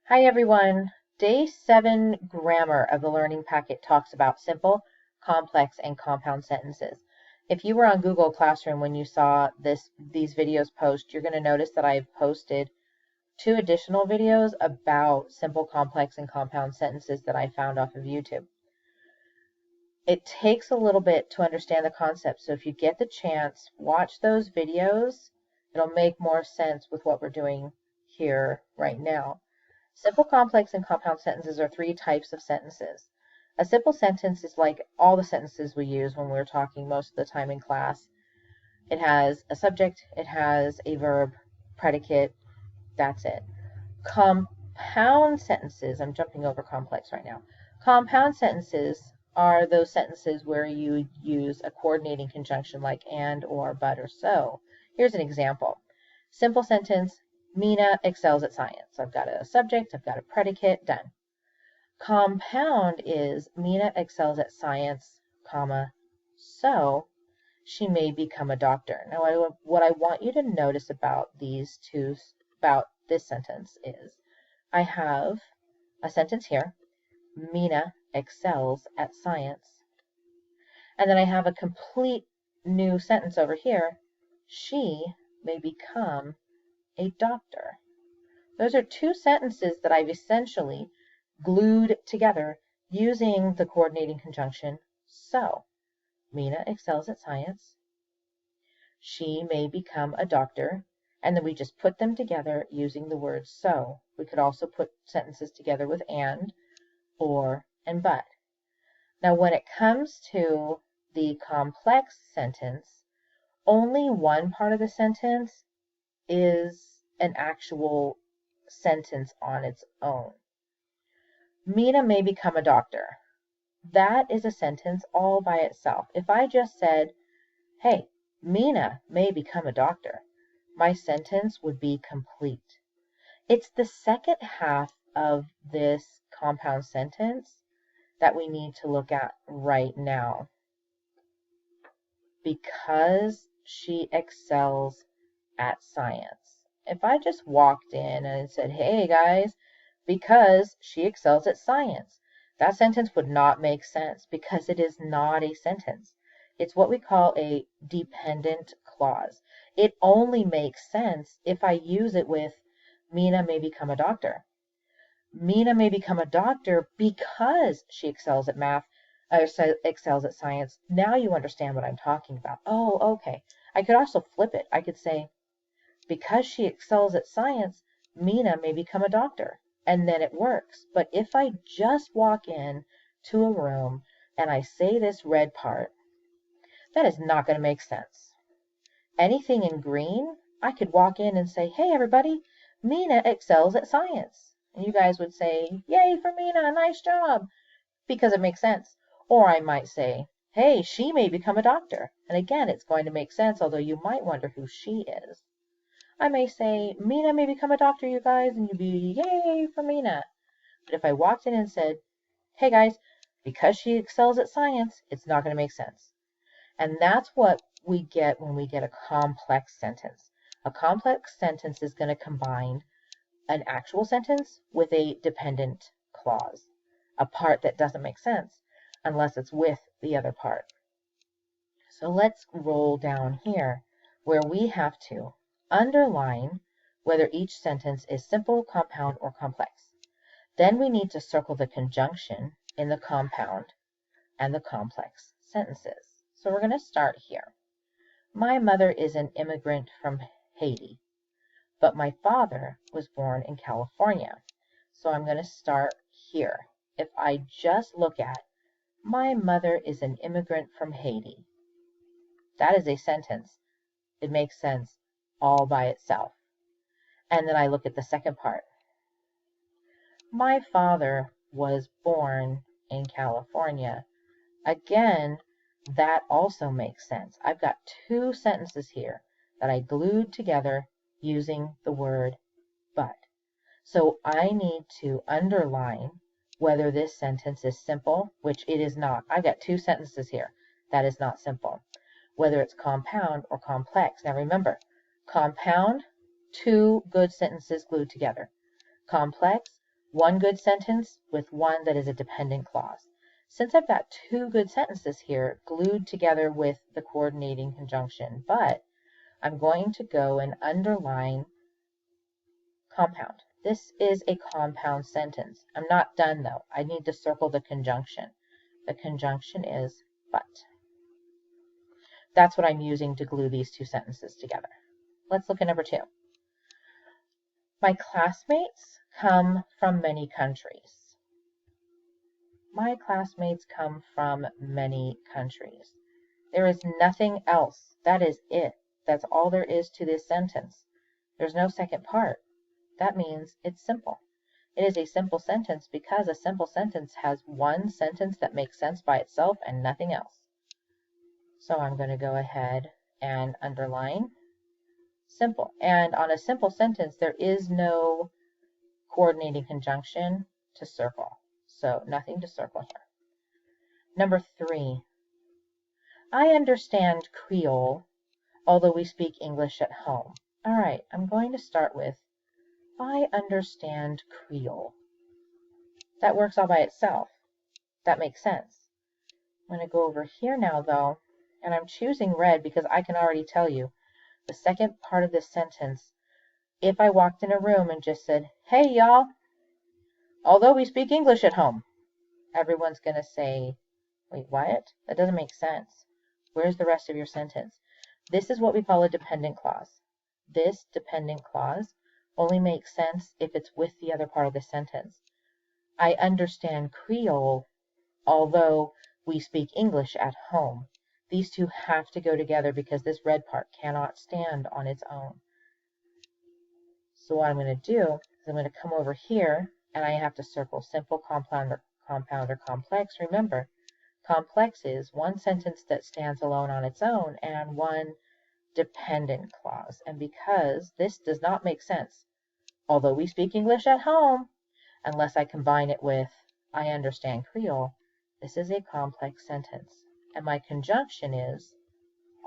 Hi everyone. Day 7 grammar of the learning packet talks about simple, complex, and compound sentences. If you were on Google Classroom when you saw these videos post, you're going to notice that I've posted 2 additional videos about simple, complex, and compound sentences that I found off of YouTube. It takes a little bit to understand the concept, so if you get the chance, watch those videos. It'll make more sense with what we're doing here right now. Simple, complex, and compound sentences are 3 types of sentences. A simple sentence is like all the sentences we use when we're talking most of the time in class. It has a subject, it has a verb, predicate, that's it. Compound sentences, I'm jumping over complex right now. Compound sentences are those sentences where you use a coordinating conjunction like and, or, but, or so. Here's an example. Simple sentence, Mina excels at science. I've got a subject, I've got a predicate, done. Compound is Mina excels at science, comma, so she may become a doctor. Now, what I want you to notice about these two, about this sentence is I have a sentence here, Mina excels at science. And then I have a complete new sentence over here, she may become a doctor. Those are 2 sentences that I've essentially glued together using the coordinating conjunction so. Mina excels at science. She may become a doctor. And then we just put them together using the word so. We could also put sentences together with and, or, and but. Now when it comes to the complex sentence, only one part of the sentence is an actual sentence on its own. Mina may become a doctor. That is a sentence all by itself. If I just said, hey, Mina may become a doctor, my sentence would be complete. It's the second half of this compound sentence that we need to look at right now. Because she excels at science. If I just walked in and said, hey guys, because she excels at science, that sentence would not make sense because it is not a sentence. It's what we call a dependent clause. It only makes sense if I use it with Mina may become a doctor. Mina may become a doctor because she excels at math, or excels at science. Now you understand what I'm talking about. Oh, okay. I could also flip it. I could say, because she excels at science, Mina may become a doctor. And then it works. But if I just walk in to a room and I say this red part, that is not going to make sense. Anything in green, I could walk in and say, hey everybody, Mina excels at science. And you guys would say, yay for Mina, nice job, because it makes sense. Or I might say, hey, she may become a doctor. And again, it's going to make sense, although you might wonder who she is. I may say, Mina may become a doctor, you guys, and you'd be, yay for Mina. But if I walked in and said, hey guys, because she excels at science, it's not going to make sense. And that's what we get when we get a complex sentence. A complex sentence is going to combine an actual sentence with a dependent clause, a part that doesn't make sense unless it's with the other part. So let's roll down here where we have to underline whether each sentence is simple, compound, or complex. Then we need to circle the conjunction in the compound and the complex sentences. So we're going to start here. My mother is an immigrant from Haiti, but my father was born in California. So I'm going to start here. If I just look at, my mother is an immigrant from Haiti, that is a sentence. It makes sense all by itself. And then I look at the second part. My father was born in California. Again, that also makes sense. I've got 2 sentences here that I glued together using the word but. So I need to underline whether this sentence is simple, which it is not. I've got 2 sentences here. That is not simple. Whether it's compound or complex. Now remember, compound, 2 good sentences glued together. Complex, one good sentence with one that is a dependent clause. Since I've got two good sentences here glued together with the coordinating conjunction, but I'm going to go and underline compound. This is a compound sentence. I'm not done though. I need to circle the conjunction. The conjunction is but. That's what I'm using to glue these two sentences together. Let's look at number 2. My classmates come from many countries. My classmates come from many countries. There is nothing else. That is it. That's all there is to this sentence. There's no second part. That means it's simple. It is a simple sentence because a simple sentence has one sentence that makes sense by itself and nothing else. So I'm going to go ahead and underline simple. And on a simple sentence, there is no coordinating conjunction to circle. So nothing to circle here. Number 3. I understand Creole, although we speak English at home. All right, I'm going to start with I understand Creole. That works all by itself. That makes sense. I'm going to go over here now, though, and I'm choosing red because I can already tell you the second part of this sentence. If I walked in a room and just said, hey, y'all, although we speak English at home, everyone's going to say, wait, what? That doesn't make sense. Where's the rest of your sentence? This is what we call a dependent clause. This dependent clause only makes sense if it's with the other part of the sentence. I understand Creole, although we speak English at home. These two have to go together because this red part cannot stand on its own. So what I'm going to do is I'm going to come over here and I have to circle simple, compound, or complex. Remember, complex is one sentence that stands alone on its own and one dependent clause. And because this does not make sense, although we speak English at home, unless I combine it with I understand Creole, this is a complex sentence. And my conjunction is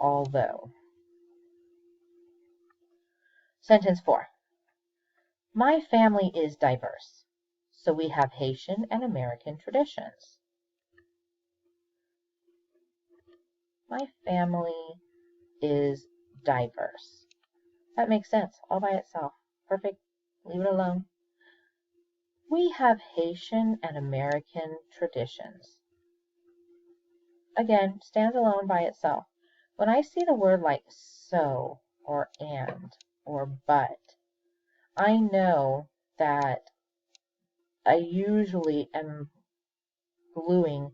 although. Sentence 4. My family is diverse, so we have Haitian and American traditions. My family is diverse. That makes sense all by itself. Perfect. Leave it alone. We have Haitian and American traditions. Again, stands alone by itself. When I see the word like so or and or but, I know that I usually am gluing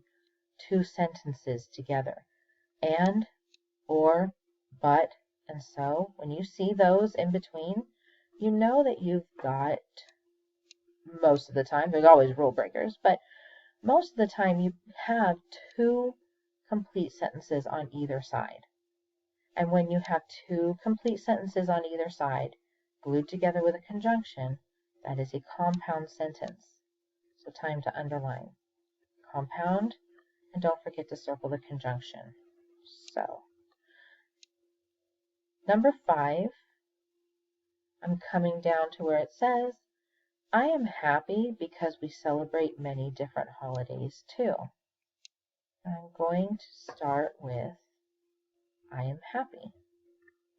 two sentences together. And, or, but, and so. When you see those in between, you know that you've got, most of the time, there's always rule breakers, but most of the time you have two complete sentences on either side. And when you have two complete sentences on either side, glued together with a conjunction, that is a compound sentence. So time to underline. Compound, and don't forget to circle the conjunction. So, number 5, I'm coming down to where it says, I am happy because we celebrate many different holidays too. I'm going to start with I am happy.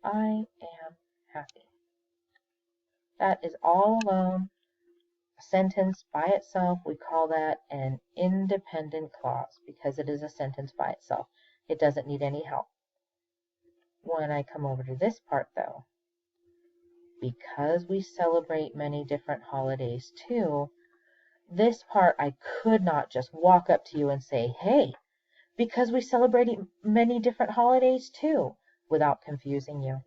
I am happy. That is all alone, a sentence by itself. We call that an independent clause because it is a sentence by itself. It doesn't need any help. When I come over to this part though, because we celebrate many different holidays too, this part I could not just walk up to you and say, hey, because we celebrate many different holidays too, without confusing you.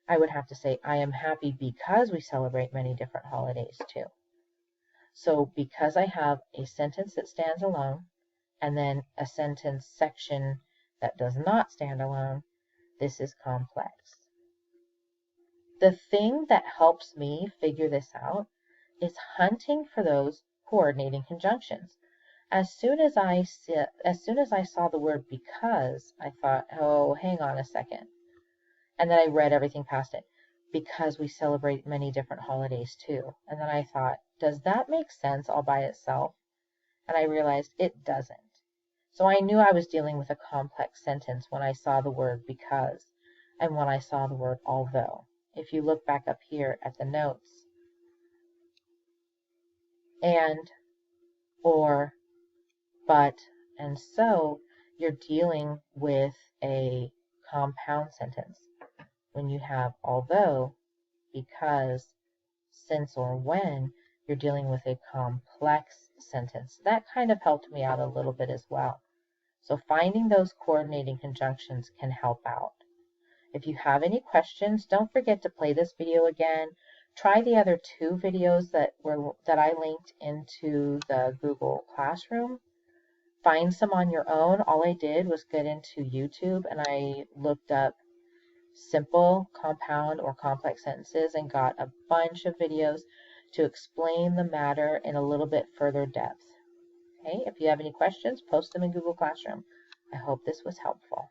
I would have to say, I am happy because we celebrate many different holidays too. So because I have a sentence that stands alone, and then a sentence section that does not stand alone, this is complex. The thing that helps me figure this out is hunting for those coordinating conjunctions. As soon as I saw the word because, I thought, oh, hang on a second. And then I read everything past it. because we celebrate many different holidays too. And then I thought, does that make sense all by itself? And I realized it doesn't. So I knew I was dealing with a complex sentence when I saw the word because and when I saw the word although. If you look back up here at the notes, and, or, but, and so, you're dealing with a compound sentence. When you have although, because, since, or when, you're dealing with a complex sentence. That kind of helped me out a little bit as well. So finding those coordinating conjunctions can help out. If you have any questions, don't forget to play this video again. Try the other 2 videos that I linked into the Google Classroom. Find some on your own. All I did was get into YouTube and I looked up simple, compound, or complex sentences and got a bunch of videos to explain the matter in a little bit further depth. Okay, if you have any questions, post them in Google Classroom. I hope this was helpful.